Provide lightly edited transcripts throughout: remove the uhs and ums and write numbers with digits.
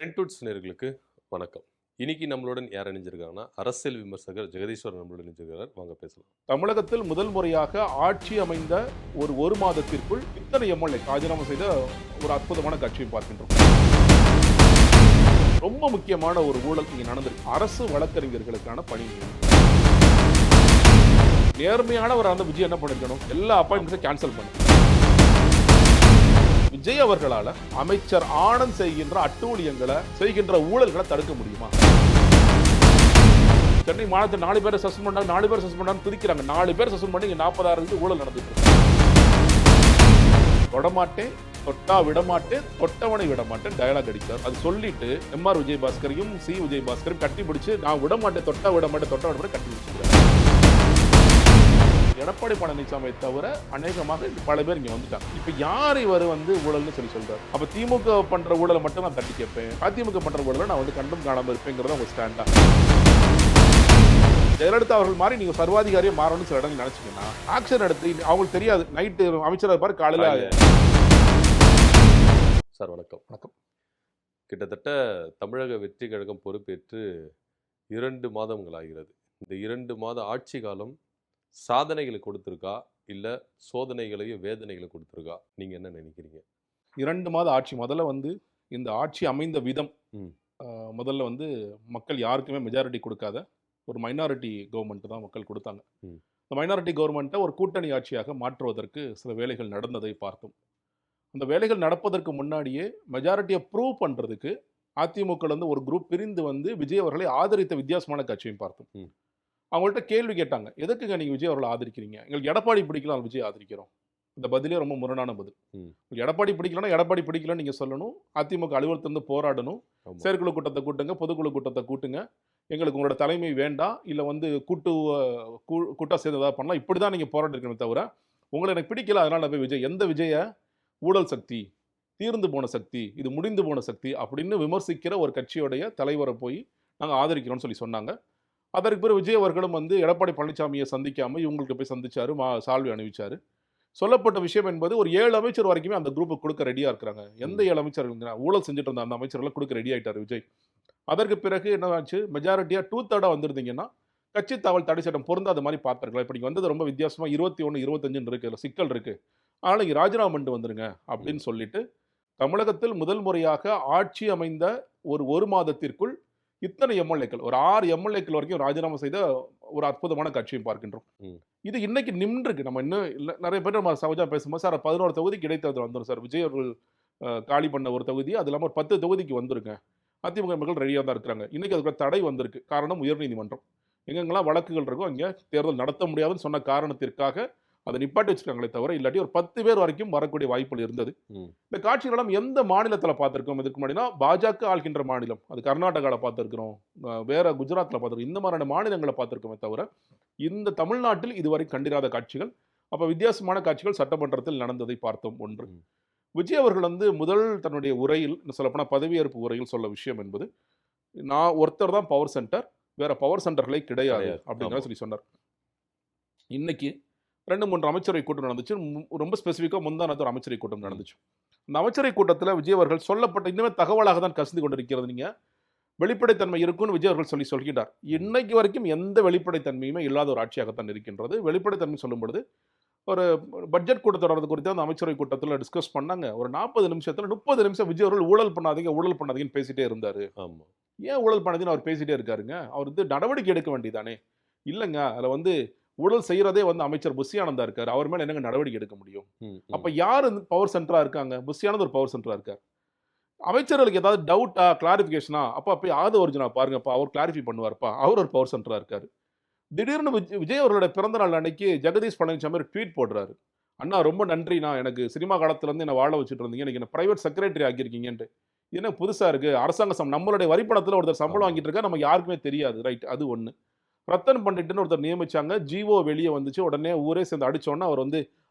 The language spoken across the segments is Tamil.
டென்டூட்ஸ் நேயர்களுக்கு வணக்கம். இன்னைக்கு நம்மளுடன் யார் இணைஞ்சிருக்காங்கன்னா, அரசியல் விமர்சகர் ஜெகதீஸ்வரன் நம்மளுடன் இணைஞ்சிருக்கார். வாங்க பேசலாம். தமிழகத்தில் முதல் முறையாக ஆட்சி அமைந்த ஒரு மாதத்திற்குள் இத்தனை எம்எல்ஏ ராஜினாமா செய்த ஒரு அற்புதமான காட்சியை பார்க்கின்றோம். ரொம்ப முக்கியமான ஒரு ஊழல் இங்கே நடந்திருக்கு. அரசு வழக்கறிஞர்களுக்கான பணி நியமனம். நேர்மையானவர் அந்த விஜய் என்ன பண்ணிருக்கணும், எல்லா அப்பாயின்மெண்ட்ஸையும் கேன்சல் பண்ணு. விஜய் அவர்களால அமைச்சர் ஆனந்த் செய்கின்ற அட்டூழியங்களை செய்கின்ற ஊழல்களை தடுக்க முடியுமா? சென்னை மாநிலத்தில் 4 பேரை சஸ்பெண்ட் பண்ணாங்க, 4 பேர் சஸ்பெண்ட் பண்ணாங்க பிரிக்கிறாங்க. 4 பேர் சஸ்பெண்ட் பண்ணி 40,000 ஊழல் நடந்துட்டு இருக்கு. தொடமாட்டேன், தொட்டா விடமாட்டேன், தொட்டவனை விடமாட்டேன் டயலாக் அடித்தார். அது சொல்லிட்டு எம்ஆர் விஜயபாஸ்கரையும் சி விஜயபாஸ்கரையும் கட்டி பிடிச்சு நான் விடமாட்டேன், தொட்டா விடமாட்டேன், தொட்ட விடமாட்டேன் கட்டி பிடிச்சிருக்காரு. எடப்பாடி பழனிசாமியை தவிர அநேகமாக பல பேர் இங்க வந்துட்டாங்க. இப்ப யார் இவர் ஊழல்னு சொல்றாரு? அப்ப திமுக பண்ற ஊழலை மட்டும் நான் தட்டி கேட்பேன், அதிமுக பண்ற ஊழலை நான் கண்டும் காணாம இருப்பேங்கிறத உங்க ஸ்டாண்டா. ஜெயலலிதா அவர்கள் மாதிரி நீங்க சர்வாதிகாரியை மாறணும்னு சில இடங்கள் நினைச்சீங்கன்னா ஆக்ஷன் எடுத்து அவங்களுக்கு தெரியாது. நைட்டு அமைச்சராக இருப்பாரு, காலையில. சார் வணக்கம். வணக்கம். கிட்டத்தட்ட தமிழக வெற்றி கழகம் பொறுப்பேற்று 2 மாதங்கள் ஆகிறது. இந்த 2 மாத ஆட்சி காலம் சாதனைகளை கொடுத்திருக்கா இல்ல சோதனைகளையும் வேதனைகளை கொடுத்திருக்கா? நீங்க என்ன நினைக்கிறீங்க? 2 மாத ஆட்சி. முதல்ல இந்த ஆட்சி அமைந்த விதம், முதல்ல மக்கள் யாருக்குமே மெஜாரிட்டி கொடுக்காத ஒரு மைனாரிட்டி கவர்மெண்ட் தான் மக்கள் கொடுத்தாங்க. இந்த மைனாரிட்டி கவர்மெண்ட்டை ஒரு கூட்டணி ஆட்சியாக மாற்றுவதற்கு சில வேலைகள் நடந்ததை பார்த்தோம். அந்த வேலைகள் நடப்பதற்கு முன்னாடியே மெஜாரிட்டியை ப்ரூவ் பண்றதுக்கு அதிமுக ஒரு குரூப் பிரிந்து விஜய் அவர்களை ஆதரித்த வித்தியாசமான காட்சியும் பார்த்தோம். அவங்கள்ட்ட கேள்வி கேட்டாங்க, எதுக்குங்க நீங்க விஜய் அவர்களை ஆதரிக்கிறீங்க? எங்களுக்கு எடப்பாடி பிடிக்கலாம், விஜய் ஆதரிக்கிறோம். இந்த பதிலே ரொம்ப முரணான பதில். எடப்பாடி பிடிக்கலன்னா எடப்பாடி பிடிக்கலன்னு நீங்க சொல்லணும். அதிமுக அலுவலகத்திலிருந்து போராடணும். செயற்குழு கூட்டத்தை கூட்டுங்க, பொதுக்குழு கூட்டத்தை கூட்டுங்க. எங்களுக்கு உங்களோட தலைமை வேண்டாம், இல்லை கூட்டம் சேர்ந்து ஏதாவது பண்ணலாம், இப்படிதான் நீங்க போராட்டிருக்கணும். தவிர உங்களை எனக்கு பிடிக்கல அதனால போய் விஜய், எந்த விஜய ஊழல் சக்தி, தீர்ந்து போன சக்தி, இது முடிந்து போன சக்தி அப்படின்னு விமர்சிக்கிற ஒரு கட்சியோடைய தலைவரை போய் நாங்கள் ஆதரிக்கிறோம்னு சொல்லி சொன்னாங்க. அதற்கு பிறகு விஜய் அவர்களும் எடப்பாடி பழனிசாமியை சந்திக்காம இவங்களுக்கு போய் சந்திச்சாரு, சால்வி அணிவிச்சாரு. சொல்லப்பட்ட விஷயம் என்பது ஒரு 7 அமைச்சர் வரைக்குமே அந்த குரூப்புக்கு கொடுக்க ரெடியா இருக்கிறாங்க. எந்த 7 அமைச்சர்கள் ஊழல் செஞ்சுட்டு இருந்த அந்த அமைச்சர்கள் கொடுக்க ரெடி ஆயிட்டாரு விஜய். அதற்கு பிறகு என்ன ஆச்சு, மெஜாரிட்டியா 2/3 வந்திருந்தீங்கன்னா கட்சி தாவல் தடை சட்டம் பொருந்தாத மாதிரி பார்த்திருக்கலாம். இப்ப நீங்க வந்தது ரொம்ப வித்தியாசமா 21, 25 இருக்கு, சிக்கல் இருக்கு, அதனால நீங்க ராஜினாமா பண்ணிட்டு வந்துருங்க அப்படின்னு சொல்லிட்டு தமிழகத்தில் முதல் முறையாக ஆட்சி அமைந்த ஒரு மாதத்திற்குள் இத்தனை எம்எல்ஏக்கள், ஒரு 6 எம்எல்ஏக்கள் வரைக்கும் ராஜினாமா செய்த ஒரு அற்புதமான காட்சியை பார்க்கின்றோம். இது இன்னைக்கு நின்றுருக்கு. நம்ம இன்னும் இல்லை, நிறைய பேர் நம்ம சகஜா பேசும்போது சார் 11 தொகுதிக்கு இடைத்தேர்தல் வந்துடும் சார், விஜய் அவர்கள் காலி பண்ண ஒரு தொகுதி, அது இல்லாமல் ஒரு 10 தொகுதிக்கு வந்துருங்க, அதிமுக மக்கள் ரெடியாக தான் இருக்கிறாங்க. இன்னைக்கு அதுக்கு தடை வந்திருக்கு. காரணம் உயர்நீதிமன்றம். எங்கெங்கெல்லாம் வழக்குகள் இருக்கோ அங்கே தேர்தல் நடத்த முடியாதுன்னு சொன்ன காரணத்திற்காக அதை நிப்பாட்டி வச்சிருக்காங்களே தவிர, இல்லாட்டி ஒரு 10 பேர் வரைக்கும் வரக்கூடிய வாய்ப்புகள் இருந்தது. இந்த காட்சிகளெல்லாம் எந்த மாநிலத்தில் பார்த்துருக்கோம்? இதுக்கு முன்னாடினா பாஜக ஆள்கின்ற மாநிலம், அது கர்நாடகாவில் பார்த்துருக்கிறோம், வேற குஜராத்தில் பார்த்துருக்கோம், இந்த மாதிரியான மாநிலங்களை பார்த்துருக்கோமே தவிர இந்த தமிழ்நாட்டில் இதுவரை கண்டிராத காட்சிகள், அப்போ வித்தியாசமான காட்சிகள் சட்டமன்றத்தில் நடந்ததை பார்த்தோம். ஒன்று, விஜய் அவர்கள் முதல் தன்னுடைய உரையில், சொல்லப்போனால் பதவியேற்பு உரையில் சொல்ல விஷயம் என்பது, நான் ஒருத்தர் தான் பவர் சென்டர், வேற பவர் சென்டர்களே கிடையாது அப்படிங்கிற சொல்லி சொன்னார். இன்னைக்கு 2-3 அமைச்சரவை கூட்டம் நடந்துச்சு. ரொம்ப ஸ்பெசிஃபிக்காக முந்தானத்து ஒரு அமைச்சரவை கூட்டம் நடந்துச்சு. அந்த அமைச்சரவை கூட்டத்தில் விஜய் அவர்கள் சொல்லப்பட்ட இன்னுமே தகவலாக தான் கசிந்து கொண்டிருக்கிறது. நீங்க வெளிப்படைத்தன்மை இருக்குன்னு விஜய் அவர்கள் சொல்கிறார். இன்னைக்கு வரைக்கும் எந்த வெளிப்படைத்தன்மையுமே இல்லாத ஒரு ஆட்சியாகத்தான் இருக்கின்றது. வெளிப்படைத்தன்மை சொல்லும் பொழுது ஒரு பட்ஜெட் கூட்டத்தொடர்றது குறித்து அந்த அமைச்சரவை கூட்டத்தில் டிஸ்கஸ் பண்ணாங்க. ஒரு 40 நிமிஷத்துல 30 நிமிஷம் விஜய் அவர்கள் ஊழல் பண்ணாதீங்கன்னு பேசிட்டே இருந்தாரு. ஏன் ஊழல் பண்ணாதீங்கன்னு அவர் பேசிட்டே இருக்காருங்க? அவர் நடவடிக்கை எடுக்க வேண்டியதானே? இல்லைங்க, அதில் ஊழல் செய்யறதே அமைச்சர் புஷி ஆனந்தா இருக்காரு, அவர் மேல என்னங்க நடவடிக்கை எடுக்க முடியும்? அப்ப யாரு பவர் சென்டரா இருக்காங்க? புஷி ஆனந்த் ஒரு பவர் சென்டரா இருக்காரு. அமைச்சர்களுக்கு ஏதாவது டவுட்டா, கிளாரிபிகேஷனா, அப்ப ஆதவர்ஜுனா பாருங்கப்பா, அவர் கிளாரிஃபை பண்ணுவார்ப்பா, அவர் ஒரு பவர் சென்டரா இருக்காரு. திடீர்னு விஜய் அவர்களுடைய பிறந்த நாள் அன்னைக்கு ஜெகதீஷ் பழனிசாமி ஒரு ட்வீட் போடுறாரு, அண்ணா ரொம்ப நன்றிண்ணா, எனக்கு சினிமா காலத்துல இருந்து என்ன வாழ வச்சுட்டு இருந்தீங்க, எனக்கு என்ன பிரைவேட் செக்ரட்டரி ஆக்கியிருக்கீங்கன்ட்டு. இது என்ன புதுசா இருக்கு? அரசாங்க நம்மளுடைய வரிப்பணத்துல ஒருத்தர் சம்பளம் வாங்கிட்டு இருக்கா, நமக்கு யாருக்குமே தெரியாது. ரைட், அது ஒண்ணு. ரத்தன் பண்டிட்னு ஒருத்தர் நியமிச்சாங்க, ஜிஓ வெளியே வந்துச்சு, உடனே ஊரே சேர்ந்து அடிச்சோன்னா அவர்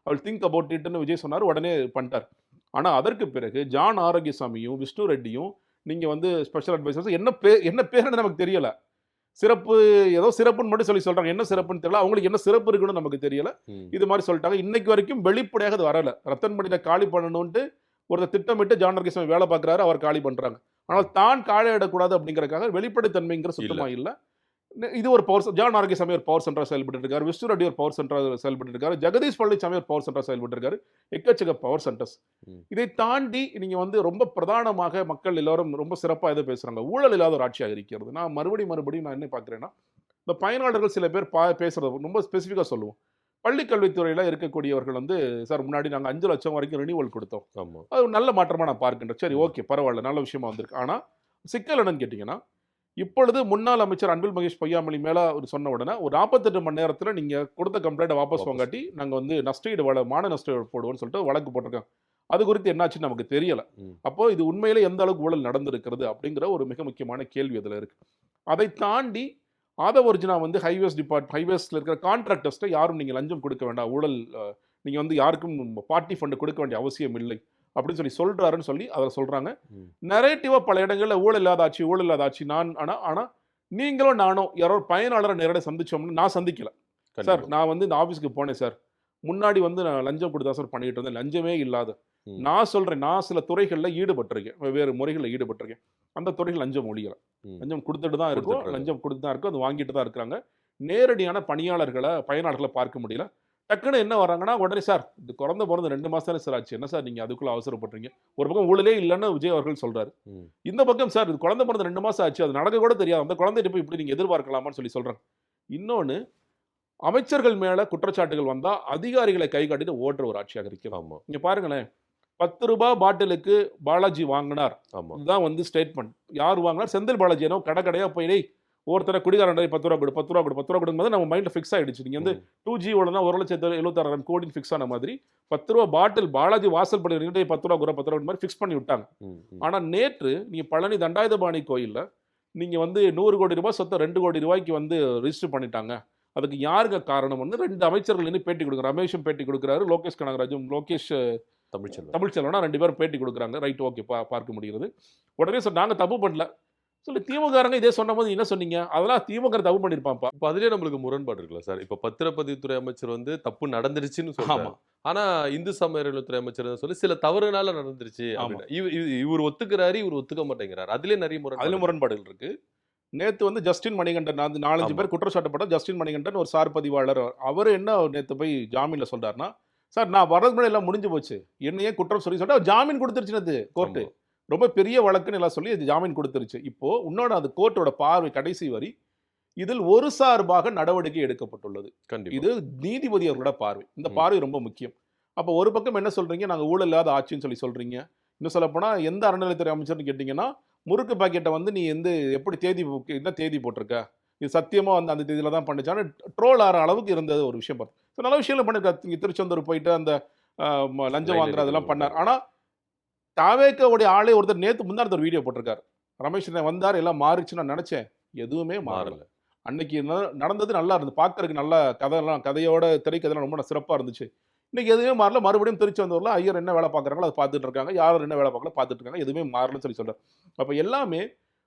அவள் திங்க் அபவுட் இட்னு விஜய் சொன்னார், உடனே பண்ணிட்டார். ஆனா அதற்கு பிறகு ஜான் ஆரோக்கியசாமியும் விஷ்ணு ரெட்டியும் நீங்க ஸ்பெஷல் அட்வைசர்ஸ், என்ன பேருன்னு நமக்கு தெரியல, சிறப்பு ஏதோ சிறப்புன்னு மட்டும் சொல்றாங்க, என்ன சிறப்புன்னு தெரியல, அவங்களுக்கு என்ன சிறப்பு இருக்குன்னு நமக்கு தெரியல. இது மாதிரி சொல்லிட்டாங்க. இன்னைக்கு வரைக்கும் வெளிப்படையாக அது வரல. ரத்தன் பண்டிட்டை காலி பண்ணணும்ட்டு ஒருத்தர் திட்டமிட்டு ஜான் ஆரோக்கியசாமி வேலை பார்க்குறாரு, அவர் காலி பண்றாங்க. ஆனால் தான் காளையிடக்கூடாது அப்படிங்கறதுக்காக வெளிப்படைத்தன்மைங்கிற சுத்தமா இல்லை. இது ஒரு பவர், ஜான் ஆரோக்கியசாமி ஒரு பவர் சென்டரா செயல்பட்டு இருக்காரு, விஷ்ணு ரெட்டி ஒரு பவர் சென்டரா செயல்பட்டு இருக்காரு, ஜெகதீஷ் பழனிசாமி ஒரு பவர் சென்டரா செயல்பட்டு இருக்காரு. எக்கச்சக்க பவர் சென்டர்ஸ். இதை தாண்டி நீங்க வந்து ரொம்ப பிரதானமாக மக்கள் எல்லாரும் ரொம்ப சிறப்பா எதை பேசுறாங்க, ஊழல் இல்லாத ஒரு ஆட்சியாக இருக்கிறது. நான் மறுபடியும் நான் என்ன பார்க்கிறேன்னா, இந்த பயனாளர்கள் சில பேர் பேசுறது ரொம்ப ஸ்பெசிஃபிக்கா சொல்லுவோம். பள்ளி கல்வித்துறையில இருக்கக்கூடியவர்கள் வந்து, சார் முன்னாடி நாங்க 5 லட்சம் வரைக்கும் ரினியூவல் கொடுத்தோம், ஆமா. அது ஒரு நல்ல மாற்றமா நான் பார்க்கின்றேன். சரி, ஓகே, பரவாயில்ல, நல்ல விஷயமா வந்திருக்கு. ஆனா சிக்கல் என்னன்னு கேட்டீங்கன்னா, இப்பொழுது முன்னாள் அமைச்சர் அன்பில் மகேஷ் பொய்யாமொழி மேல அவர் சொன்ன உடனே ஒரு 48 மணி நேரத்துல நீங்க கொடுத்த கம்ப்ளைண்ட் வாபஸ் வாங்காட்டி நாங்க வந்து நஷ்டஈடு மான நஷ்டஈடு போடுவோம்னு சொல்லிட்டு வழக்கு போட்டிருக்காங்க. அது குறித்து என்னாச்சுன்னு நமக்கு தெரியல. அப்போ இது உண்மையிலே எந்த அளவுக்கு ஊழல் நடந்திருக்கிறது அப்படிங்கிற ஒரு மிக முக்கியமான கேள்வி அதுல இருக்கு. அதை தாண்டி ஆதவர்ஜுனா வந்து ஹைவேஸ்ல இருக்கிற கான்ட்ராக்டர்ஸ்ட்ட யாரும் நீங்க லஞ்சம் கொடுக்க வேண்டாம், ஊழல் நீங்க வந்து யாருக்கும் பார்ட்டி ஃபண்ட் கொடுக்க வேண்டிய அவசியம் இல்லை அப்படின்னு சொல்றாருன்னு சொல்லி அதை சொல்றாங்க. நரேட்டிவா பல இடங்கள்ல ஊழல் இல்லாத ஆட்சி ஆனா நீங்களும் நானும் யாரோ பயனாளரை நேரடியாக சந்திச்சோம்னு நான் சந்திக்கல சார். நான் வந்து இந்த ஆஃபீஸ்க்கு போனேன் சார், முன்னாடி வந்து நான் லஞ்சம் கொடுத்தா சார் பண்ணிட்டு இருந்தேன், லஞ்சமே இல்லாத. நான் சொல்றேன், நான் சில துறைகளில் ஈடுபட்டிருக்கேன், வெவ்வேறு முறைகளில் ஈடுபட்டிருக்கேன். அந்த துறைகள் லஞ்சம் ஒழியல, லஞ்சம் கொடுத்துட்டு தான் இருக்கும், லஞ்சம் கொடுத்து தான் இருக்கும், அது வாங்கிட்டு தான் இருக்கிறாங்க. நேரடியான பயனாளர்களை பார்க்க முடியல. டக்குன்னு என்ன வராங்கன்னா உடனே, சார் இது குறைந்த பிறந்த 2 மாசம் தானே சார் ஆச்சு, என்ன சார் நீங்க அதுக்குள்ள அவசரப்படுறீங்க. ஒரு பக்கம் ஊழலே இல்லைன்னு விஜய் அவர்கள் சொல்றாரு, இந்த பக்கம் சார் இது குழந்தை பிறந்த 2 மாசம் ஆச்சு, அது நடக்க கூட தெரியாது, அந்த குழந்தைகிட்ட போய் இப்படி நீங்க எதிர்பார்க்கலாமான்னு சொல்றாங்க. இன்னொன்னு, அமைச்சர்கள் மேல குற்றச்சாட்டுகள் வந்தா அதிகாரிகளை கை காட்டிட்டு ஓட்டுற ஒரு ஆட்சியாக இருக்கிறோம். இங்க பாருங்களேன், 10 ரூபாய் பாட்டிலுக்கு பாலாஜி வாங்கினார், இதுதான் வந்து ஸ்டேட்மெண்ட். யார் வாங்கினார்? செந்தில் பாலாஜி. கடையா போய் ஒருத்தர குடிகாரன் 10 ரூபா கொடு 10 ரூபா கொடு 10 ரூபா கொடுக்கும்போது நம்ம மைண்ட்ல ஃபிக்ஸ் ஆயிடுச்சு. நீங்க வந்து 2G ஓடனா 1,76,000 கோடி ஃபிக்ஸ் ஆன மாதிரி 10 ரூபா பாட்டில் பாலாஜி வாசல் படி 10 ரூபா குறை 10 ரூபா மாதிரி ஃபிக்ஸ் பண்ணி விட்டாங்க. ஆனா நேற்று நீங்க பழனி தண்டாயுதபாணி கோயில்ல நீங்க வந்து 100 கோடி ரூபாய் சொத்தை 2 கோடி ரூபாய்க்கு வந்து ரிஜிஸ்டர் பண்ணிட்டாங்க. அதுக்கு யாருங்க காரணம்? 2 அமைச்சர்கள் இன்னும் பேட்டி கொடுக்குறாங்க. ரமேஷும் பேட்டி கொடுக்குறாரு, லோகேஷ் கனகராஜும், லோகேஷ் தமிழ்ச்செல்வனா 2 பேரும் பேட்டி கொடுக்குறாங்க. ரைட், ஓகே, பார்க்க முடிகிறது. உடனே சார் நாங்க தப்பு பண்ணல சொல்லி திமுகங்க இதே சொன்ன போது என்ன சொன்னீங்க? அதெல்லாம் திமுக தப்பு பண்ணிருப்பாப்பா. இப்போ அதுலயே நம்மளுக்கு முரண்பாடு இருக்குல்ல சார். இப்போ பத்திரப்பதிவுத்துறை அமைச்சர் வந்து தப்பு நடந்துருச்சுன்னு சொல்றாங்க, ஆனா இந்து சமய அறநிலையத்துறை அமைச்சர் சொல்லி சில தவறுனால நடந்துருச்சு. இவர் ஒத்துக்கிறாரு, இவர் ஒத்துக்க மாட்டேங்கிறாரு. அதுலயே நிறைய முரண்பாடுகள் இருக்கு. நேத்து வந்து ஜஸ்டின் மணிகண்டன் 4-5 பேர் குற்றச்சாட்டப்பட்ட ஜஸ்டின் மணிகண்டன் ஒரு சார் பதிவாளர், அவர் என்ன நேத்து போய் ஜாமீன்ல சொல்றாருன்னா, சார் நான் வரது முன்னாடி எல்லாம் முடிஞ்சு போச்சு, என்னையே குற்றம் சொல்லிட்டு ஜாமீன் கொடுத்துருச்சு கோர்ட்டு. ரொம்ப பெரிய வழக்குன்னு எல்லாம் சொல்லி அது ஜாமீன் கொடுத்துருச்சு. இப்போ இன்னொன்று, அது கோர்ட்டோட பார்வை கடைசி வரி இதில் ஒரு சார்பாக நடவடிக்கை எடுக்கப்பட்டுள்ளது. இது நீதிபதி அவர்களோட பார்வை. இந்த பார்வை ரொம்ப முக்கியம். அப்போ ஒரு பக்கம் என்ன சொல்றீங்க, நாங்க ஊழல் இல்லாத ஆட்சின்னு சொல்றீங்க. இன்னும் சொல்ல போனா எந்த அறநிலையத்துறை அமைச்சர்னு கேட்டீங்கன்னா, முறுக்கு பாக்கெட்டை வந்து நீ எப்படி என்ன தேதி போட்டிருக்க, இது சத்தியமா வந்து அந்த தேதியில தான் பண்ணுச்சான்னு ட்ரோல் ஆகிற அளவுக்கு இருந்தது ஒரு விஷயம். பார்த்து நல்ல விஷயம் பண்ணிருக்காரு. திருச்செந்தூர் போயிட்டு அந்த லஞ்சம் வாங்குற அதெல்லாம் பண்ணார். ஆனா தாவேக்கோடைய ஆளே ஒருத்தர் நேத்து முந்தானத்து ஒரு வீடியோ போட்டிருக்காரு, ரமேஷ் வந்தார் எல்லாம் மாறிச்சுன்னு நான் நினைச்சேன், எதுவுமே மாறல. அன்னைக்கு நடந்தது நல்லா இருந்தது, பார்க்கறதுக்கு நல்ல கதையோட திரைக்கதெல்லாம் ரொம்ப சிறப்பா இருந்துச்சு. இன்னைக்கு எதுவுமே மாறல. மறுபடியும் திருச்செந்தூர்ல ஐயர் என்ன வேலை பார்க்குறாங்களோ அதை பார்த்துட்டு இருக்காங்க, யாரும் என்ன வேலை பார்க்கல பார்த்துட்டு இருக்காங்க, எதுவுமே மாறலன்னு சொல்றாரு. அப்ப எல்லாமே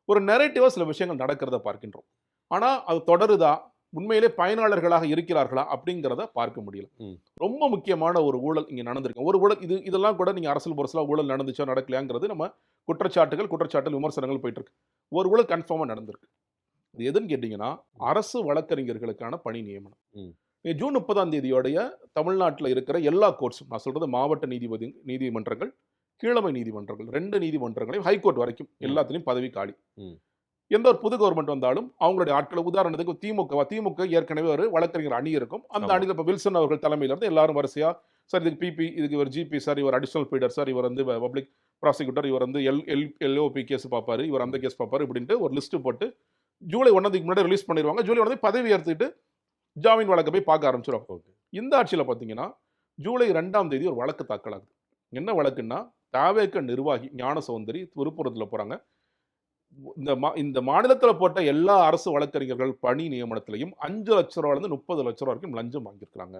ஒரு நெரேட்டிவா சில விஷயங்கள் நடக்கிறத பார்க்கின்றோம். ஆனா அது தொடருதா, உண்மையிலே பயனாளர்களாக இருக்கிறார்களா அப்படிங்கிறத பார்க்க முடியல. ரொம்ப முக்கியமான ஒரு ஊழல் இங்க நடந்திருக்கு. ஒரு ஊழல் இதெல்லாம் கூட நீங்க அரசியல் புரசலா ஊழல் நடந்துச்சோ நடக்கலையாங்கிறது நம்ம குற்றச்சாட்டுகள் விமர்சனங்கள் போயிட்டு இருக்கு. ஒரு ஊழல் கன்ஃபார்மா நடந்திருக்கு. இது எதுன்னு கேட்டீங்கன்னா, அரசு வழக்கறிஞர்களுக்கான பணி நியமனம். ஜூன் 30ஆம் தேதியோடைய தமிழ்நாட்டில் இருக்கிற எல்லா கோர்ட்ஸும், நான் சொல்றது மாவட்ட நீதிமன்றங்கள், கீழமை நீதிமன்றங்கள், 2 நீதிமன்றங்களையும் ஹைகோர்ட் வரைக்கும் எல்லாத்துலயும் பதவி காலி. எந்த ஒரு புது கவர்மெண்ட் வந்தாலும் அவங்களுடைய ஆட்களை, உதாரணத்துக்கு திமுக ஏற்கனவே ஒரு வழக்கறிஞர் அணி இருக்கும். அந்த அணியில் இப்போ வில்சன் அவர்கள் தலைமையில் இருந்து எல்லாரும் வரிசையா, சார் இதுக்கு பிபி, இதுக்கு இவர் ஜிபி, சார் இவர் அடிஷனல் பீடர், சார் இவர் வந்து பப்ளிக் ப்ராசிக்யூட்டர், இவர் வந்து எல்ஓபி கேஸ் பார்ப்பாரு, இவர் அந்த கேஸ் பார்ப்பாரு, இப்படின்ட்டு ஒரு லிஸ்ட் போட்டு ஜூலை 1 முன்னாடி ரிலீஸ் பண்ணிடுவாங்க. ஜூலை 1 பதவி ஏற்றுட்டு ஜாமீன் வழக்கை போய் பார்க்க ஆரம்பிச்சிடும். இந்த ஆட்சியில் பார்த்தீங்கன்னா ஜூலை 2ஆம் தேதி ஒரு வழக்கு தாக்கல் ஆகுது. என்ன வழக்குன்னா, தாவேக நிர்வாகி ஞான சௌந்தரி விருப்புரத்தில் போறாங்க. இந்த மாநிலத்தில் போட்ட எல்லா அரசு வழக்கறிஞர்கள் பணி நியமனத்திலையும் 5 லட்ச ரூபாயிலிருந்து 30 லட்ச ரூபா வரைக்கும் லஞ்சம் வாங்கியிருக்கிறாங்க.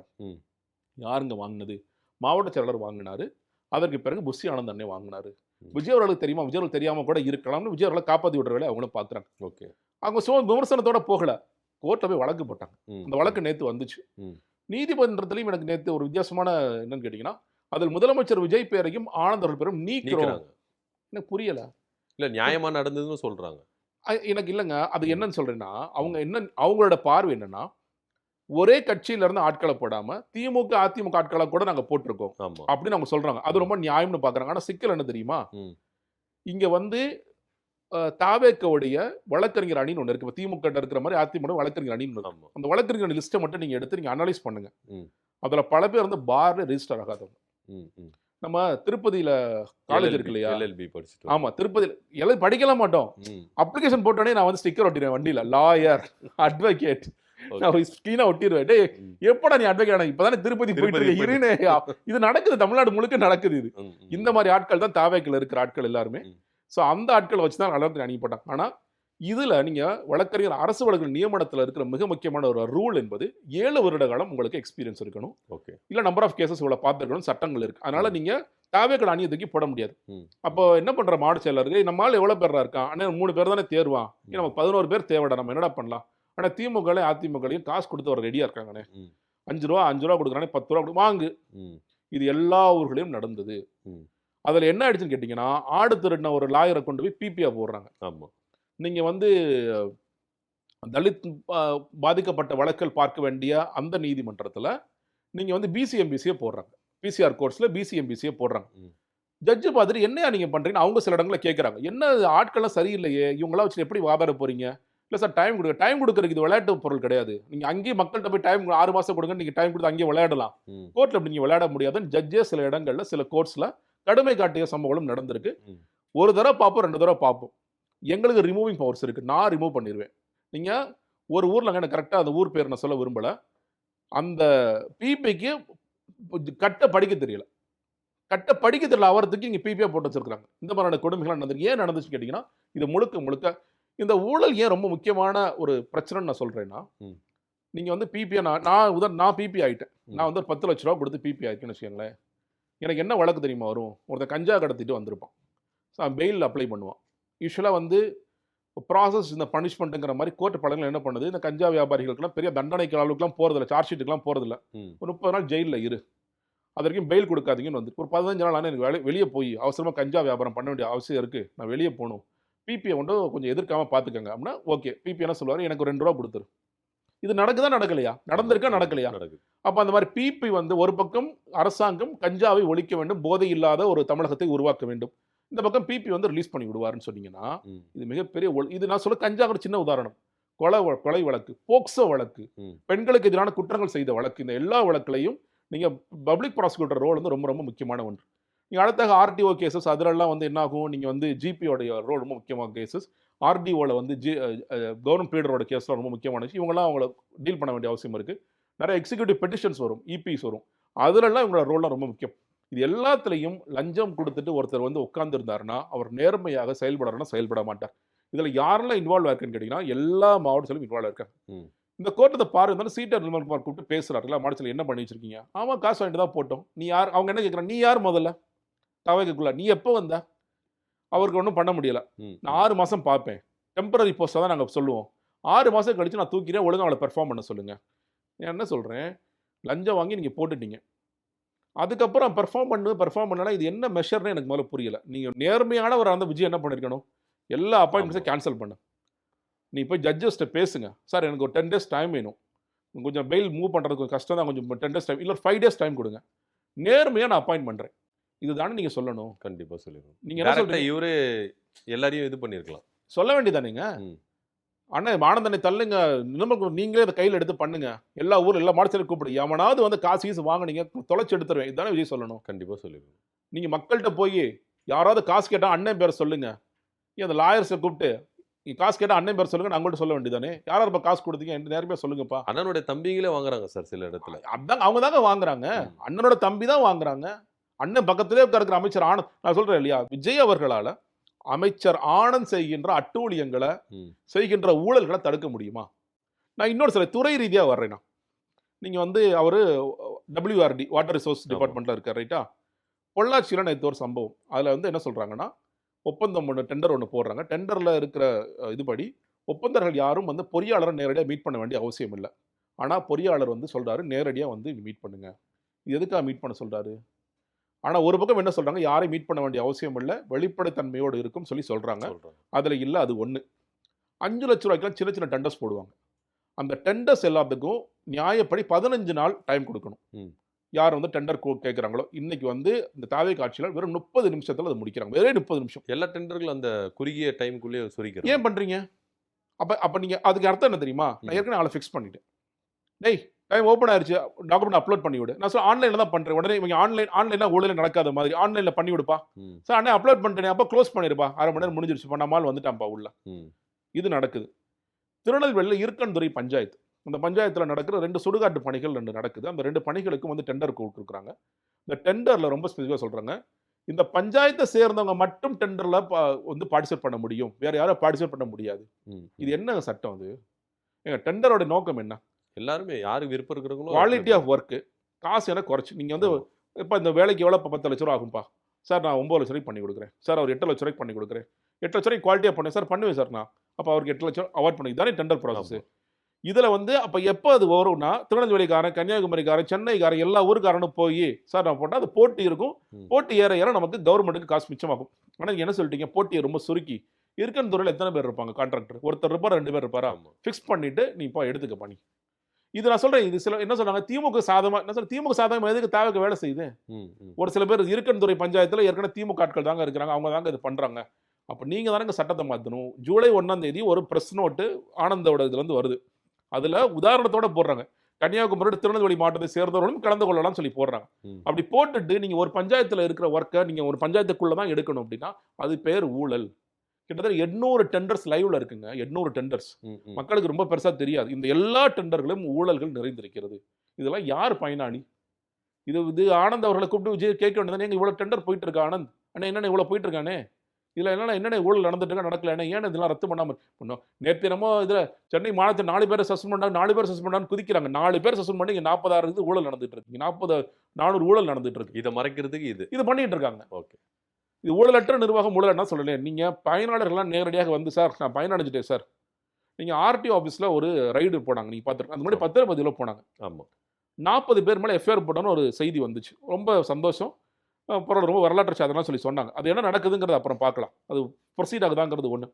யாருங்க வாங்கினது? மாவட்ட செயலாளர் வாங்கினாரு. அதற்கு பிறகு புஷி ஆனந்த் அண்ணே வாங்கினாரு. விஜய் அவர்களுக்கு தெரியுமா? விஜய் அவர்களுக்கு தெரியாம கூட இருக்கலாம்னு விஜய் அவர்களை காப்பாற்றி விடுற வேலை அவங்களும் பார்க்குறாங்க. ஓகே, அவங்க விமர்சனத்தோட போகல, கோர்ட்ல போய் வழக்கு போட்டாங்க. அந்த வழக்கு நேத்து வந்துச்சு. நீதிமன்றத்திலையும் எனக்கு நேத்து ஒரு வித்தியாசமான என்னன்னு கேட்டீங்கன்னா, அதில் முதலமைச்சர் விஜய் பேரையும் ஆனந்த் அவர்கள் பேரும் நீக்கிறாங்க. எனக்கு புரியல. இல்ல நியாயமா நடந்ததுன்னு சொல்றாங்க. எனக்கு இல்லங்க. அது ம். என்னன்னு சொல்றேன்னா, அவங்க ம். என்ன அவங்களோட பார்வை என்னன்னா, ஒரே கட்சியில இருந்து ஆட்கள போடாம, திமுக, அதிமுக ஆட்கள கூட நாங்க போட்டுருக்கோம். ஆமா. அப்படின்னு அவங்க சொல்றாங்க. அது ம். ரொம்ப நியாயம்னு பார்க்குறாங்க. ஆனா சிக்கல் என்ன தெரியுமா? ம். இங்க வந்து தாவேக்காவுடைய வழக்கறிஞர் அணின்னு ஒண்ணு இருக்கு. இப்ப திமுக ட்ட இருக்கிற மாரி அதிமுக வழக்கறிஞர் அணின்னு ஒண்ணு இருக்கு. ஆமா. அந்த வழக்கறிஞர் அணி லிஸ்ட்ட மட்டும் நீங்க எடுத்து நீங்க அனலைஸ் பண்ணுங்க. ம். அதுல பல பேர் வந்து பார்ல ரெஜிஸ்டர் ஆகாதவங்க. ம். ம். நம்ம திருப்பதியில காலேஜ் இருக்கு இல்லையா? எல்எல்பி படிச்சுட்டு ஆமா. வந்தேன். திருப்பதில எல்லாம் படிக்கலாம் மாட்டோம். ம். அப்ளிகேஷன் போட்டோனே நான் வந்து ஸ்டிக்கர் ஒட்டிருவேன் வண்டியில. Lawyer, advocate okay. நான் கிளீனா ஒட்டிருவேன். டேய் ம். எப்படா நீ அட்வொகேட் ஆன? இப்ப தானே திருப்பதி போயிட்டு திருப்பதி இருக்க. போயிட்டு இருன்னு இது நடக்குது. தமிழ்நாடு முழுக்க நடக்குது இது. ம். இந்த ம். மாரி ஆட்கள் தான் தாவேக்குல இருக்கிற ஆட்கள் எல்லாருமே. ம். ஸோ அந்த ஆட்கள வச்சு தான் வழக்கறிஞர் அணிய போட்டாங்க. ஆனா, இதுல நீங்க வழக்கறிஞர் அரசு வழக்கறிஞர் நியமனத்துல இருக்கிற மிக முக்கியமான ஒரு ரூல் என்பது 7 வருட காலம் உங்களுக்கு எக்ஸ்பீரியன்ஸ் இருக்கணும். ஓகே. இல்ல நம்பர் ஆஃப் கேஸஸ் இவ்வளவு பார்த்திருக்கணும் சட்டங்கள் இருக்கு. அதனால ம். நீங்க தாவேக்கள் அணிய தூக்கி போட முடியாது. ம். அப்போ என்ன பண்ற மாவட்ட செயலாளருக்கு, நம்ம ஆள் எவ்வளவு பேர்ரா இருக்கான்? அண்ணே 3 பேர் தானே தேர்வான். ம். நமக்கு 11 பேர் தேவைடா. நம்ம என்னடா பண்ணலாம்? ஆனா திமுகலயும், அதிமுகலயும் காசு குடுத்து வர ரெடியா இருக்காங்கண்ணே. ம். ரூ. 5 குடுக்குறானே, ரூ. 10 வாங்கு. ம். இது எல்லா ஊர்களையும் நடந்தது. ம். அதுல என்ன ஆயிடுச்சுன்னு கேட்டீங்கன்னா, ஆடு திருடின ஒரு லாயர கொண்டு போய் பிபியா போடுறாங்க. ஆமா. நீங்க வந்து தலித் பாதிக்கப்பட்ட வழக்குகள் பார்க்க வேண்டிய அந்த நீதிமன்றத்துல, நீங்க வந்து பிசிஎம்பிசிய போடுறாங்க. பிசிஆர் கோர்ட்ஸ்ல பிசிஎம்பிசிய போடுறாங்க. ம். ஜட்ஜ் பார்த்துட்டு என்னையா நீங்க பண்றீங்கன்னு அவங்க சில இடங்கள்ல கேட்கறாங்க. என்ன இது ஆட்கள்லாம் சரியில்லையே! இவங்கலாம் வச்சு எப்படி வாதாட போறீங்க? இல்ல சார் டைம் குடுங்க. டைம் குடுக்குறதுக்கு இது விளையாட்டு பொருள் கிடையாது. நீங்க அங்கேயே மக்கள்ட்ட போய் டைம் 6 மாசம் குடுங்க. நீங்க டைம் குடுத்து அங்கேயே விளையாடலாம். ம். கோர்ட்ல அப்படி நீங்க விளையாட முடியாதுன்னு ஜட்ஜே சில இடங்கள்ல, சில கோர்ட்ஸ்ல கடுமை காட்டிய சம்பவங்களும் நடந்திருக்கு. ம். ஒரு தடவ பார்ப்போம், 2 தடவ பார்ப்போம். எங்களுக்கு ரிமூவிங் பவர்ஸ் இருக்கு. நான் ரிமூவ் பண்ணிருவேன். நீங்க ஒரு ஊர்லங்க எனக்கு கரெக்ட்டா அந்த ஊர் பேர் நான் சொல்ல விரும்பல. அந்த பிபிக்கு கட்ட படிக்க தெரியல. கட்ட படிக்க தெரியல அவரத்துக்கு இங்க பிபியா போட்டு வச்சிருக்காங்க. இந்த மாதிரியான கொடுமைகள் நடந்திருக்கு. ஏன் நடந்துச்சுன்னு கேட்டீங்கன்னா, இது முழுக்க முழுக்க இந்த ஊழல் ஏன் ரொம்ப முக்கியமான ஒரு பிரச்சனைன்னு நான் சொல்றேன்னா, ம். நீங்க வந்து பிபியா நான் பிபி ஆயிட்டேன். ம். நான் வந்து ஒரு ரூ. 10,00,000 குடுத்து பிபி ஆயிருக்கேன்னு வச்சுக்கங்களேன். எனக்கு என்ன வழக்கு தெரியுமா வரும்? ஒருத்தன் கஞ்சா கடத்திட்டு வந்திருப்பான். அவன் பெயில் அப்ளை பண்ணுவான். யூசுவலா வந்து ப்ராசஸ் இந்த பனிஷ்மென்ட்ங்கிற மாரி கோர்ட் பலன்கள் என்ன பண்ணுது, இந்த கஞ்சா வியாபாரிகளுக்கெல்லாம் பெரிய தண்டனைக்கு அளவுக்குலாம் போறதில்ல. சார்ஜ் ஷீட்டுக்குலாம் போறதில்ல. ம். ஒரு 30 நாள் ஜெயில்ல இரு. அது வரைக்கும் பெயில் குடுக்காதீங்கன்னு வந்து. ஒரு 15 நாள் ஆனா எனக்கு வெளிய போய் அவசரமா கஞ்சா வியாபாரம் பண்ண வேண்டிய அவசியம் இருக்கு. நான் வெளிய போணும். பிபிய மட்டும் கொஞ்சம் எதிர்க்காம பார்த்துக்கங்க. அப்படின்னா, ஓகே. பிபி என்ன சொல்லுவாரு, எனக்கு ஒரு ரூ. 2 குடுத்துரு. இது நடக்குதா, நடக்கலையா? ஆமா. நடந்திருக்கா, ஆமா. நடக்கலையா? நடக்குது. அப்ப அந்த மாரி பிபி வந்து ஒரு பக்கம் அரசாங்கம் கஞ்சாவை ஒழிக்க வேண்டும். போதை இல்லாத ஒரு தமிழகத்தை உருவாக்க வேண்டும். இந்த பக்கம் பிபி வந்து ரிலீஸ் பண்ணி விடுவாருன்னு சொன்னீங்கன்னா, ம். இது மிகப்பெரிய இது நான் சொல்ல கஞ்சா ஒரு சின்ன உதாரணம். கொலை வழக்கு, போக்சோ வழக்கு, ம். பெண்களுக்கு எதிரான குற்றங்கள் செய்த வழக்கு, இந்த எல்லா வழக்குலயும் நீங்க பப்ளிக் ப்ராசிக்யூட்டர் ரோல் வந்து ரொம்ப ரொம்ப முக்கியமான ஒன்று. நீங்க அடுத்ததாக ஆர்டிஓ கேஸஸ் அதுலலாம் வந்து என்ன ஆகும், நீங்க வந்து ஜிபியோடைய ரோல் ரொம்ப முக்கியமான கேஸஸ். ஆர்டிஓல வந்து கவர்மெண்ட் ப்ளீடரோட கேஸ்லாம் ரொம்ப முக்கியமான விஷயம். இவங்கலாம் அவங்கள டீல் பண்ண வேண்டிய அவசியம் இருக்கு. நிறைய எக்ஸிக்யூட்டிவ் பெட்டிஷன்ஸ் வரும், இபிஸ் வரும். அதுலலாம் இவங்களோட ரோல்லாம் ரொம்ப முக்கியம். இது எல்லாத்துலயும் லஞ்சம் குடுத்துட்டு ஒருத்தர் வந்து உட்கார்ந்திருந்தாருன்னா, அவர் நேர்மையாக செயல்படணும்னா செயல்பட மாட்டார். இதுல யாரெல்லாம் இன்வால்வ் ஆயிருக்குன்னு கேட்டீங்கன்னா, எல்லா மாவட்டத்திலும் இன்வால்வ் ஆயிருக்காங்க. ம். இந்த கோர்ட் பாருங்க சீட்டர் நிர்மல்குமார் கூப்பிட்டு பேசுறாருல, மாநிலத்தில் என்ன பண்ணி வச்சிருக்கீங்க? ஆமா காசு வாங்கிட்டு தான் போட்டோம். நீ யார்? அவங்க என்ன கேட்குறாங்க? நீ யார் முதல்ல? தவகைக்குள்ள நீ எப்போ வந்த? அவருக்கு ஒன்றும் பண்ண முடியல. ம். நான் 6 மாசம் பார்ப்பேன். டெம்பரரி போஸ்ட்டா தான் நாங்க சொல்லுவோம். 6 மாசம் கழிச்சு நான் தூக்கிறேன். ஒழுங்கா அவள பெர்ஃபார்ம் பண்ண சொல்லுங்க. நான் என்ன சொல்றேன்? லஞ்சம் வாங்கி நீங்க போட்டுட்டீங்க. அதுக்கப்புறம் பெர்ஃபார்ம் பண்ணலனா இது என்ன மெஷர்னு எனக்கு முதல்ல புரியல. நீங்க நேர்மையானவரா இருந்தா விஜய் என்ன பண்ணியிருக்கணும்? எல்லா ஆமா. அப்பாயின்ட்மெண்ட்ஸையும் கேன்சல் பண்ணு. நீ போய் ஜட்ஜஸ்ட்ட பேசுங்க. சார் எனக்கு ஒரு 10 டேஸ் டைம் வேணும். கொஞ்சம் பெயில் மூவ் பண்றது கொஞ்சம் கஷ்டம் தான். கொஞ்சம் 10 டேஸ் டைம் இல்ல 5 டேஸ் டைம் குடுங்க. நேர்மையா நான் அப்பாயிண்ட் பண்றேன். இதுதானே நீங்க சொல்லணும். கண்டிப்பா சொல்லிருவோம். நீங்க என்ன டைரக்ட்டா சொல்றீங்க? இவரே எல்லாரையும் இது பண்ணியிருக்கலாம். சொல்ல வேண்டியதானேங்க. ம். அண்ணே ஆனந்தனை தள்ளுங்க. நீங்களே அத கையில எடுத்து பண்ணுங்க. எல்லா ஊர்ல எல்லா மாநிலத்திலும் கூப்பிடு. எவனாவது வந்து காசு கீசு வாங்குனீங்க தொலைச்சு எடுத்துருவேன். இதுதானே விஜய் சொல்லணும். கண்டிப்பா சொல்லிருவோம். நீங்க மக்கள்ட்ட போய் யாராவது காசு கேட்டா அண்ணன் பேர சொல்லுங்க. ஏன் அந்த லாயர்ஸ கூப்பிட்டு நீங்க காசு கேட்டா அண்ணன் பேர் சொல்லுங்க. நான் உங்கள்ட்ட சொல்ல வேண்டியதானே. யார் யார்ப்பா காசு குடுத்தீங்க? என்ட்ட நேர்மையா சொல்லுங்கப்பா. அண்ணனுடைய தம்பிகளே வாங்குறாங்க சார் சில இடத்துல. அதாங்க அவங்க தாங்க வாங்குறாங்க. ம். அண்ணனோட தம்பி தான் வாங்குறாங்க. அண்ணன் பக்கத்திலே இருக்கிற அமைச்சர் ஆனந்த் நான் சொல்றேன் இல்லையா? விஜய் அவர்களால அமைச்சர் ஆனந்த் செய்கின்ற அட்டூழியங்கள, ம். செய்கின்ற ஊழல்கள தடுக்க முடியுமா? நான் இன்னொரு சில துறை ரீதியா வர்றேன் நான். நீங்க வந்து அவரு WRD வாட்டர் ரிசோர்ஸ் ஆமா. டிபார்ட்மெண்ட்ல இருக்காரு ரைட்டா? பொள்ளாச்சியில நேத்து ஒரு சம்பவம். அதுல வந்து என்ன சொல்றாங்கன்னா, ஒப்பந்தம் டெண்டர் ஒண்ணு போடுறாங்க. டெண்டர்ல இருக்கிற இதுபடி ஒப்பந்தர்கள் யாரும் வந்து பொறியாளர நேரடியா மீட் பண்ண வேண்டிய அவசியம் இல்ல. ஆனா பொறியாளர் வந்து சொல்றாரு, நேரடியா வந்து மீட் பண்ணுங்க. இது எதுக்காக மீட் பண்ண சொல்றாரு? ஆனா ஒரு பக்கம் என்ன சொல்றாங்க, யாரையும் மீட் பண்ண வேண்டிய அவசியம் இல்ல, வெளிப்படைத்தன்மையோடு இருக்கும் சொல்லி சொல்றாங்க. சொல்றாங்க. அதுல இல்ல அது 1. 5,00,000 சின்ன சின்ன டெண்டர்ஸ் போடுவாங்க. அந்த டெண்டர்ஸ் எல்லாத்துக்கும் நியாயப்படி 15 நாள் டைம் குடுக்கணும். ம். யார் வந்து டெண்டர் கேட்குறாங்களோ, இன்னைக்கு வந்து இந்த தாவேக் ஆட்சியில வெறும் 30 நிமிஷத்துல அத முடிக்கிறாங்க. வெறும் 30 நிமிஷம். எல்லா டெண்டர்களும் அந்த குறுகிய டைம்க்குள்ளேயே சுருக்கிறாங்க. ஏன் பண்றீங்க? அப்ப அப்ப நீங்க அதுக்கு அர்த்தம் என்ன தெரியுமா? நான் ஏற்கனவே ஆள ஃபிக்ஸ் பண்ணிட்டேன். டேய் டைம் ஓப்பன் ஆயிருச்சு. டாக்குமெண்ட் அப்லோட் பண்ணி விடு. நான் சொல்ல ஆன்லைன்ல தான் பண்றேன். உடனே இவங்க ஆன்லைன்ல ஊழலே நடக்காத மாதிரி ஆன்லைன்ல பண்ணி விடுப்பா. ம். சார் அண்ணே அப்லோட் பண்ணிட்டேனே அப்ப க்ளோஸ் பண்ணிருப்பா. 1/2 மணி நேரம் முடிஞ்சிருச்சுப்பா. நம்ம ஆள் வந்துட்டான்ப்பா உள்ள. ம். இது நடக்குது. திருநெல்வேலியில இருக்கன்துறை பஞ்சாயத்து. அந்த பஞ்சாயத்துல நடக்கிற 2 சுடுகாட்டு பணிகள் 2 நடக்குது. அந்த 2 பணிகளுக்கும் வந்து டெண்டர் குடுக்குறாங்க. இந்த டெண்டர்ல ரொம்ப ஸ்பெசிஃபிக்கா சொல்றாங்க. இந்த பஞ்சாயத்த சேர்ந்தவங்க மட்டும் டெண்டர்ல வந்து பார்ட்டிசிபேட் பண்ண முடியும். வேற யாரும் பார்ட்டிசிபேட் பண்ண முடியாது. ம். இது என்ன சட்டம் அது? ஏங்க டெண்டரோட நோக்கம் என்ன? எல்லாருமே யாருக்கு விருப்பம் இருக்கிறவங்களோ குவாலிட்டி ஆஃப் ஒர்க். காசு எனக்கு குறைச்சு. நீங்க வந்து ஆமா. இப்ப இந்த வேலைக்கு எவ்வளோ 10 லட்சம் ரூபா ஆகும்பா. சார் நான் 9 லட்சம் ரூபாய்க்கு பண்ணி கொடுக்குறேன். சார் அவர் 8 லட்சம் ரூபாய்க்கு பண்ணி கொடுக்குறேன். 8 லட்சம் ரூபாய்க்கு குவாலிட்டியா பண்ணேன் சார் பண்ணுவேன் சார் நான். அப்ப அவருக்கு 8 லட்சம் அவார்ட் பண்ணி தானே டெண்டர் ப்ராசஸ். ஆமா. இதுல வந்து அப்ப எப்ப அது வரும்னா, திருநெல்வேலிக்காரன், கன்னியாகுமரிக்காரன், சென்னைக்காரன் எல்லா ஊருக்காரனும் போய் சார் நான் போட்டா அது போட்டி இருக்கும். ம். போட்டி ஏற ஏற நமக்கு கவர்மெண்ட்டுக்கு காசு மிச்சமாகும். ஆனா நீங்க என்ன சொல்லிட்டீங்க? போட்டியை ரொம்ப சுருக்கி இருக்கன் துறையில எத்தனை பேர் இருப்பாங்க கான்ட்ராக்டர்? ஒருத்தர் இருப்பாரா 2 பேர் இருப்பாரா? ஆமா. ஃபிக்ஸ் பண்ணிட்டு நீ இப்போ எடுத்துக்க பண்ணி. இது நான் சொல்றேன். இது சில என்ன சொல்றாங்க? திமுக சாதகமா என்ன சொல்ற திமுக சாதகமா எதுக்கு தாவேக்கு வேலை செய்யுது? ம். ம். ஒரு சில பேர் இருக்கன் துறை பஞ்சாயத்துல ஏற்கனவே திமுக ஆட்கள் தாங்க இருக்கிறாங்க. அவங்க தாங்க இது பண்றாங்க. அப்ப நீங்க தானங்க சட்டத்தை மாத்தணும். ஜூலை 1ஆம் தேதி ஒரு பிரஸ் நோட்டு ஆனந்தோட இதுல இருந்து வருது. அதுல உதாரணத்தோட போடுறாங்க. கன்னியாகுமரி திருநெல்வேலி மாவட்டத்தை சேர்ந்தவர்களும் கலந்து கொள்ளலாம் சொல்லி போடுறாங்க. ம். அப்படி போட்டுட்டு நீங்க ஒரு பஞ்சாயத்துல இருக்கிற ஒர்க்கை நீங்க ஒரு பஞ்சாயத்துக்குள்ள தான் எடுக்கணும் அப்படின்னா அது பேர் ஊழல். கிட்டத்தட்ட 800 டெண்டர்ஸ் லைவ்ல இருக்குங்க. 800 டெண்டர்ஸ். ம். ம். மக்களுக்கு ரொம்ப பெருசா தெரியாது. இந்த எல்லா டெண்டர்களும் ஊழல்கள் நிறைந்திருக்கிறது. இதெல்லாம் யார் பயனாளி? இது ஆனந்த் அவர்களை கூப்பிட்டு விஜய் கேட்க வேண்டியதானே, ஏங்க இவ்வளவு டெண்டர் போயிட்டு இருக்கா ஆனந்த்? அண்ணா என்னண்ணே இவ்வளவு போயிட்டு இருக்கானே? இதுல என்னென்ன ஊழல் நடந்துட்டு இருக்கா நடக்கல ஏன் இதெல்லாம் ரத்து பண்ணாம பண்ணோம்? நேற்று என்னமோ இதுல சென்னை மாநிலத்தில் 4 பேரை சஸ்பெண்ட் பண்ணாங்க, 4 பேர் சஸ்பெண்ட் பண்ணான்னு குதிக்கிறாங்க. 4 பேர் சஸ்பெண்ட் பண்ணி இங்க 40,000 இது ஊழல் நடந்துட்டு இருக்கு. 400 ஊழல் நடந்துட்டு இருக்கு. இதை மறைக்கிறதுக்கு இது பண்ணிட்டு இருக்காங்க. ஓகே. இது ஊழலற்ற நிர்வாகம் ஊழல்னா சொல்லலையே. நீங்க பயனாளர்கள்லாம் நேரடியாக வந்து சார் நான் பயனடைஞ்சிட்டேன் சார். நீங்க ஆர்டிஓ ஆஃபீஸ்ல ஒரு ரைடு போனாங்க. நீங்க பார்த்துருக்கீங்க. அந்த முன்னாடி 10 பதிவுல போனாங்க. ஆமா. 40 பேர் மேல எஃப்ஐஆர் போட்டோன்னு ஒரு செய்தி வந்துச்சு. ரொம்ப சந்தோஷம். அப்புறம் ரொம்ப வரலாற்று சாதனைலாம் சொல்லி சொன்னாங்க. அது என்ன நடக்குதுங்கிறத அப்புறம் பார்க்கலாம். அது ப்ரொசீட் ஆகுதாங்கிறது ஒண்ணு.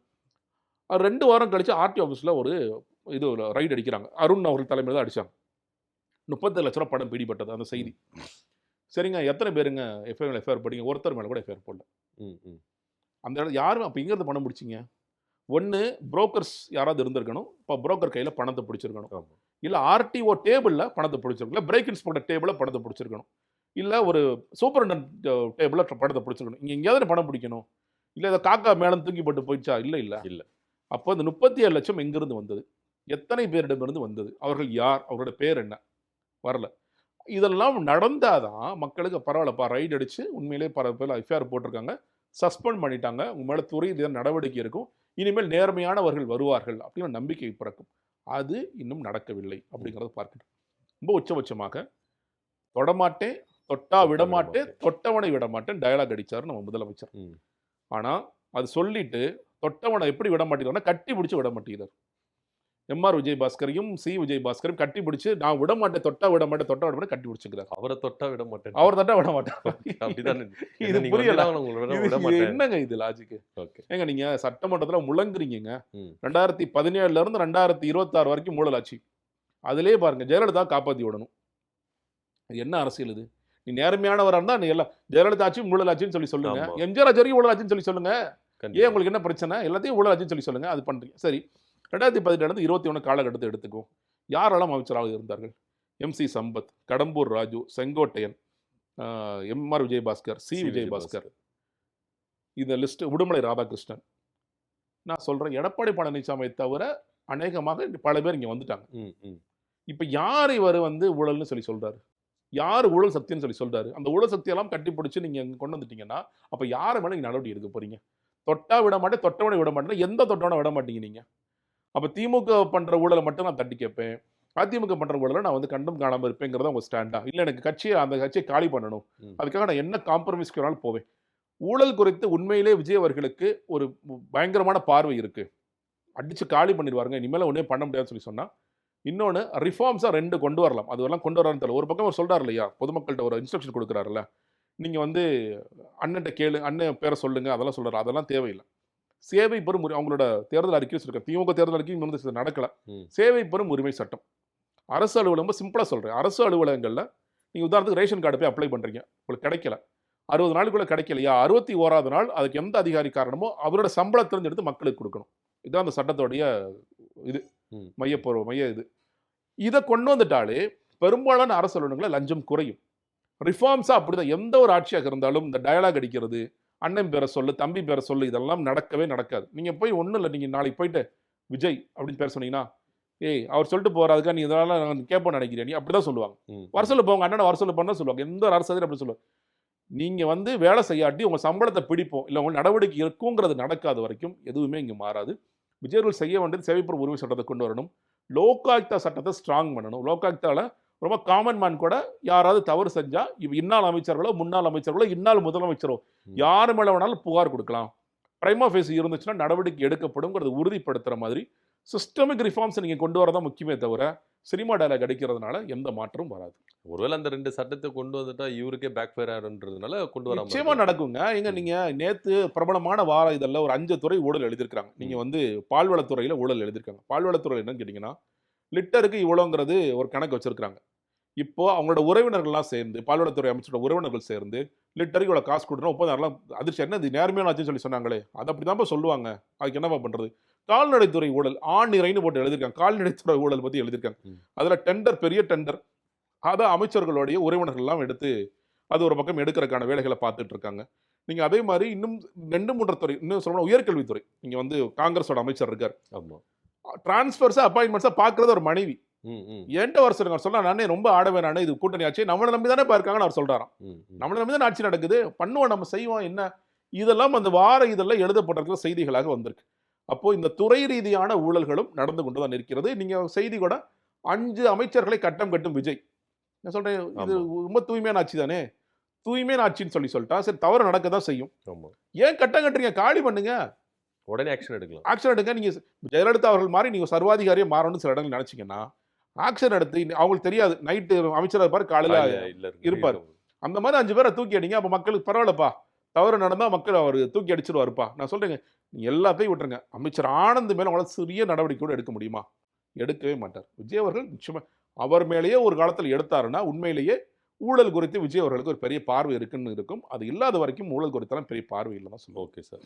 2 வாரம் கழிச்சு ஆர்டிஓ ஆஃபீஸ்ல ஒரு இது ரைடு அடிக்கிறாங்க. அருண் அவர்கள் தலைமையில தான் அடிச்சாங்க. 37 லட்ச ரூபா பணம் பிடிபட்டது அந்த செய்தி. சரிங்க எத்தனை பேருங்க எஃப்ஐஆர் போட்டீங்க? ஒருத்தர் மேல கூட எஃப்ஐஆர் போடல. ம். ம். அந்த இடத்துல யாரும் அப்ப எங்க இருந்து பணம் பிடிச்சீங்க? ஒண்ணு புரோக்கர்ஸ் யாராவது இருந்திருக்கணும். இப்போ புரோக்கர் கையில பணத்தை பிடிச்சிருக்கணும். ஆமா. இல்ல ஆர்டிஓ டேபிள்ல பணத்தை பிடிச்சிருக்கணும். இல்ல பிரேக் இன்ஸ்பெக்டர் டேபிள்ல பணத்தை பிடிச்சிருக்கணும். இல்ல ஒரு சூப்பரண்டன்ட் டேபிள்ல பணத்தை பிடிச்சிருக்கணும். இங்க எங்கேயாவது பணம் பிடிக்கணும். இல்ல இதை காக்கா மேலம் தூக்கி போட்டு போயிடுச்சா? இல்ல இல்ல. இல்ல. அப்போ இந்த 37 லட்சம் எங்கிருந்து வந்தது? எத்தனை பேரிடமிருந்து வந்தது? அவர்கள் யார்? அவரோட பேர் என்ன? வரல. இதெல்லாம் நடந்தாதான் மக்களுக்கு பரவாயில்லப்பா ரைடு அடிச்சு உண்மையிலேயே பல பேர் எஃப்ஐஆர் போட்டிருக்காங்க. சஸ்பெண்ட் பண்ணிட்டாங்க. உங்க மேல துறை ரீதியான நடவடிக்கை இருக்கும். இனிமேல் நேர்மையானவர்கள் வருவார்கள் அப்படின்னு நம்பிக்கை பிறக்கும். அது இன்னும் நடக்கவில்லை அப்படிங்கிறத பார்க்கணும். ரொம்ப உச்சபட்சமாக தொடமாட்டேன், தொட்டா விடமாட்டேன், தொட்டவனை விடமாட்டேன் டயலாக் அடிச்சாரு நம்ம முதலமைச்சர். ம். ஆனா அது சொல்லிட்டு தொட்டவனை எப்படி விட மாட்டேங்கிறார்னா கட்டி பிடிச்சு விட மாட்டேங்கிறார். எம்ஆர் விஜயபாஸ்கரையும் சி விஜயபாஸ்கரையும் கட்டி பிடிச்சு நான் விட மாட்டேன், தொட்டா விட மாட்டேன், தொட்டா விட மாட்டேன் கட்டி பிடிச்சுக்கிறார். அவரை தொட்டா விட மாட்டேன். அவர் தொட்டா விட மாட்டார். அப்படிதானே. இது நீங்க புரியல. வந்தீங்கன்னா உங்களை விட மாட்டேன். என்னங்க இது லாஜிக்? ஓகே. ஏங்க நீங்க சட்டமன்றத்துல முழங்குறீங்க. ம். 2017ல இருந்து 2026 வரைக்கும் ஊழலாட்சி. அதிலே பாருங்க ஜெயலலிதா காப்பாத்தி விடணும். இது என்ன அரசியல் இது? நீ நேர்மையானவரா இருந்தா நீ எல்லாம் ஜெயலலிதா ஆட்சி ஊழலாட்சின்னு சொல்லி சொல்லுங்க. ஆமா. எம்ஜிஆர் ஆட்சி வரைக்கும் ஊழலாட்சின்னு சொல்லி சொல்லுங்க. ஏன் கண்டிப்பா. உங்களுக்கு என்ன பிரச்சனை? எல்லாத்தையும் ஊழலாட்சின்னு சொல்லி சொல்லுங்க. அது பண்றீங்க. சரி 2017 இருந்து 21 காலகட்டத்தை எடுத்துக்கும். யாரெல்லாம் அமைச்சராக இருந்தார்கள்? MC Sampath, Kadambur Raju, Sengottaiyan, MR Vijayabaskar, C Vijayabaskar. இந்த லிஸ்ட் உடுமலை ராதாகிருஷ்ணன். நான் சொல்றேன் எடப்பாடி பழனிசாமியை தவிர அநேகமாக பல பேர் இங்க வந்துட்டாங்க. ம். ம். இப்ப யார் இவர் வந்து ஊழல்னு சொல்லி சொல்றாரு? யார் ஊழல் சக்தின்னு சொல்லி சொல்றாரு? அந்த ஊழல் சக்தியெல்லாம் கட்டி பிடிச்சு நீங்க இங்க கொண்டு வந்துட்டீங்கன்னா அப்ப யாரை மேல நீங்க நடவடிக்கை எடுக்க போறீங்க? தொட்டா விட மாட்டேன், தொட்டவனை விட மாட்டேன். எந்த தொட்டவனை விட மாட்டீங்க நீங்க? அப்ப திமுக பண்ற ஊழலை மட்டும் நான் தட்டி கேட்பேன். அதிமுக பண்ற ஊழலை நான் வந்து கண்டும் காணாம இருப்பேங்கிறத உங்க ஸ்டாண்டா? இல்ல எனக்கு அந்த கட்சியை காலி பண்ணணும். ம். அதுக்காக நான் என்ன காம்ப்ரமைஸ்க்கு வேணாலும் போவேன். ஊழல் குறித்து உண்மையிலே விஜய் அவர்களுக்கு ஒரு பயங்கரமான பார்வை இருக்கு. அடிச்சு காலி பண்ணிடுவாருங்க. இனிமேல ஒண்ணே பண்ண முடியாதுன்னு சொல்லி சொன்னா இன்னொன்னு ரிஃபார்ம்ஸா 2 கொண்டு வரலாம். அது எல்லாம் கொண்டு வரான்னு தெரியல. ஒரு பக்கம் அவர் சொல்றாரு இல்லையா? பொதுமக்கள்கிட்ட ஒரு இன்ஸ்ட்ரக்ஷன் கொடுக்குறாருல்ல. நீங்கள் வந்து அண்ணன்ட்ட கேளு, அண்ணன் பேரை சொல்லுங்க, அதெல்லாம் சொல்கிறார். அதெல்லாம் தேவையில்லை. சேவை பெறும் உரிமை, அவங்களோட தேர்தல் அறிக்கை சொல்லியிருக்காங்க. திமுக தேர்தல் அறிக்கை இன்னும் வந்து நடக்கல. சேவை பெறும் உரிமை சட்டம். அரசு அலுவலகம் சிம்பிளாக சொல்கிறேன். அரசு அலுவலகங்களில் நீங்கள் உதாரணத்துக்கு ரேஷன் கார்டு போய் அப்ளை பண்ணுறீங்க, உங்களுக்கு கிடைக்கல, 60 நாளுக்குள்ளே கிடைக்கலையா, 61வது நாள் அதுக்கு எந்த அதிகாரி காரணமோ அவரோட சம்பளத்திலிருந்து எடுத்து மக்களுக்கு கொடுக்கணும். இதுதான் அந்த சட்டத்தோடைய இது மைய இது. இதை கொண்டு வந்துட்டாலே பெரும்பாலான அரசு அலுவலகங்களில் லஞ்சம் குறையும். ரிஃபார்ம்ஸாக அப்படிதான். எந்த ஒரு ஆட்சியாக இருந்தாலும் இந்த டயலாக் அடிக்கிறது, அண்ணன் பேரை சொல்லு, தம்பி பேரை சொல்லு, இதெல்லாம் நடக்கவே நடக்காது. நீங்கள் போய் ஒன்றும் இல்லை, நீங்கள் நாளைக்கு போயிட்டு விஜய் அப்படின்னு பேர் சொன்னீங்கன்னா, ஏய் அவர் சொல்லிட்டு போகிறாதுக்கா நீ இதெல்லாம் நான் கேட்போன்னு நினைக்கிறேன், நீ அப்படி தான் சொல்லுவாங்க. வருஷத்தில் போங்க, அண்ணனை வருஷத்தில் பண்ண சொல்லுவாங்க. எந்த ஒரு அரசு அப்படி சொல்லுவாங்க. நீங்கள் வந்து வேலை செய்யாட்டி உங்கள் சம்பளத்தை பிடிப்போம், இல்லை உங்கள் நடவடிக்கை இருக்குங்கிறது நடக்காத வரைக்கும் எதுவுமே இங்கே மாறாது. விஜயர்கள் செய்ய வேண்டியது சேவைப்புற உரிமை சட்டத்தை கொண்டு வரணும். லோகாயுக்தா சட்டத்தை ஸ்ட்ராங் பண்ணணும். லோகாயுக்தாவில் ரொம்ப காமன் மேன் கூட யாராவது தவறு செஞ்சால் இந்நாள் அமைச்சர்களோ, முன்னாள் அமைச்சர்களோ, இந்நாள் முதலமைச்சரோ யார் மேலே வேணாலும் புகார் கொடுக்கலாம். பிரைமா ஃபேஸ் இருந்துச்சுன்னா நடவடிக்கை எடுக்கப்படுங்கிறது உறுதிப்படுத்துகிற மாதிரி சிஸ்டமிக் ரிஃபார்ம்ஸ் நீங்கள் கொண்டு வரதான் முக்கியமே தவிர சினிமா டயலாக் அடிக்கிறதுனால எந்த மாற்றமும் வராது. ஒருவேளை அந்த 2 சட்டத்தை கொண்டு வந்துட்டா இவருக்கே பேக் ஃபயர் ஆகுன்றதுனால கொண்டு வர நிச்சயமா நடக்குங்க. நீங்கள் நேற்று பிரபலமான வார இதெல்லாம் ஒரு 5 துறை ஊழல் எழுதியிருக்காங்க. நீங்கள் வந்து பால்வளத்துறையில் ஊழல் எழுதியிருக்காங்க. பால்வளத்துறை என்னன்னு கேட்டிங்கன்னா, லிட்டருக்கு இவ்வளோங்கிறது ஒரு கணக்கு வச்சிருக்காங்க. இப்போ அவங்களோட உறவினர்கள்லாம் சேர்ந்து, பால்வளத்துறை அமைச்சரோட உறவினர்கள் சேர்ந்து லிட்டருக்கு இவ்வளோ காசு கொடுத்தோம், 30,000 அதிர்ச்சி என்ன இது நேர்மையான ஆச்சுன்னு சொல்லி சொன்னாங்களே, அது அப்படி தான் சொல்லுவாங்க. அதுக்கு என்னப்பா பண்ணுறது? கால்நடைத்துறை ஊழல் ஆணிரைன்னு போட்டு எழுதியிருக்காங்க. கால்நடைத்துறை ஊழல் பற்றி எழுதியிருக்காங்க. அதில் டெண்டர், பெரிய டெண்டர், அதை அமைச்சர்களுடைய உறவினர்கள்லாம் எடுத்து அது ஒரு பக்கம் எடுக்கிறதுக்கான வேலைகளை பார்த்துட்டு இருக்காங்க. நீங்கள் அதே மாதிரி இன்னும் 2-3 துறை, இன்னும் சொல்லணும் உயர்கல்வித்துறை. நீங்கள் வந்து காங்கிரஸோட அமைச்சர் இருக்கார். ஆமாம். டிரான்ஸ்ஃபர்ஸாக அப்பாயின்மெண்ட்ஸாக பார்க்குறது ஒரு மனைவி. என்கிட்ட வர சொல்லுங்க சொன்னா, நானே ரொம்ப ஆடவே, நானே இது கூட்டணி ஆச்சு, நம்மளை நம்பி தானே இருக்காங்கன்னு அவர் சொல்றாராம். நம்மளை நம்பி தான் ஆட்சி நடக்குது, பண்ணுவோம், நம்ம செய்வோம், என்ன இதெல்லாம் அந்த வார இதெல்லாம் எழுதப்பட்டிருக்கிற செய்திகளாக வந்திருக்கு. அப்போ இந்த துறை ரீதியான ஊழல்களும் நடந்து கொண்டு தான் இருக்கிறது. நீங்க செய்தி கூட 5 அமைச்சர்களை கட்டம் கட்டும் விஜய். நான் சொல்றேன், இது ரொம்ப தூய்மையான ஆட்சி தானே, தூய்மையான ஆட்சின்னு சொல்லிட்டா சரி, தவறு நடக்க தான் செய்யும். ஏன் கட்டம் கட்டுறீங்க? காலி பண்ணுங்க, உடனே ஆக்ஷன் எடுக்கலாம். ஆக்ஷன் எடுங்க. நீங்க ஜெயலலிதா அவர்கள் மாதிரி நீங்க சர்வாதிகாரியை மாறணும்னு சில இடங்கள் நினைச்சீங்கன்னா ஆக்ஷன் எடுத்து, அவங்களுக்கு தெரியாது நைட்டு அமைச்சராக இருப்பார், காலையில் இருப்பார், அந்த மாதிரி 5 பேரை தூக்கி அடிங்க. அப்போ மக்களுக்கு பரவாயில்லப்பா, தவறு நடந்தால் மக்கள் அவர் தூக்கி அடிச்சிருவாருப்பா. நான் சொல்றேங்க, எல்லாத்தையும் விட்டுருங்க. அமைச்சர் ஆனந்த் மேலே அவங்களால சிறிய நடவடிக்கை கூட எடுக்க முடியுமா? எடுக்கவே மாட்டார். விஜய் அவர்கள் நிச்சயமா அவர் மேலேயே ஒரு காலத்தில் எடுத்தாருன்னா உண்மையிலேயே ஊழல் குறித்து விஜய் அவர்களுக்கு ஒரு பெரிய பார்வை இருக்குன்னு இருக்கும். அது இல்லாத வரைக்கும் ஊழல் குறித்தெல்லாம் பெரிய பார்வை இல்லை தான் சொல்லுவோம். Okay sir.